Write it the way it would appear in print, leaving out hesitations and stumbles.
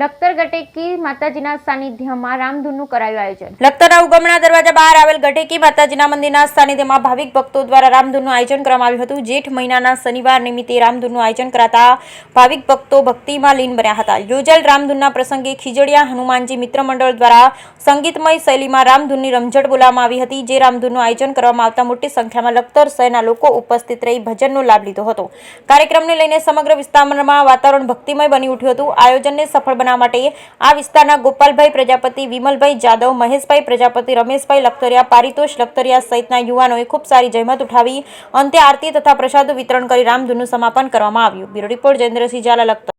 લખતર ગટેકી માતાજીના સાનિધ્યમાં રામધૂનનું કરાયું આયોજન। લખતરના ઉગમણા દરવાજા બહાર આવેલ ગટેકી માતાજીના મંદિરના સાનિધ્યમાં ભાવિક ભક્તો દ્વારા રામધૂનનું આયોજન કરવામાં આવ્યું હતું। જેઠ મહિનાના શનિવાર નિમિત્તે રામધૂનનું આયોજન કરાતા ભાવિક ભક્તો ભક્તિમાં લીન બન્યા હતા। યોજાયેલ રામધૂનના પ્રસંગે ખીજડીયા હનુમાનજી મિત્ર મંડળ દ્વારા સંગીતમય શૈલીમાં રામધૂનની રમઝટ બોલાવવામાં આવી હતી। જે રામધૂનનું આયોજન કરવામાં આવતા મોટી સંખ્યામાં લખતર શહેરના લોકો ઉપસ્થિત રહી ભજનનો લાભ લીધો હતો। કાર્યક્રમને લઈને સમગ્ર વિસ્તારમાં વાતાવરણ ભક્તિમય બની ઉઠ્યું હતું। આયોજનને સફળ બનાવવા માટે આ વિસ્તારના ગોપાલભાઈ પ્રજાપતિ, વિમલભાઈ જાદવ, મહેશભાઈ પ્રજાપતિ, રમેશભાઈ લખતરિયા, પારિતોષ લખતરિયા સહિતના યુવાનોએ ખૂબ સારી જહેમત ઉઠાવી અંતે આરતી તથા પ્રસાદ વિતરણ કરી રામધૂનનું સમાપન કરવામાં આવ્યું। Bureau report Jayendrasinh Zala, Lakhtar.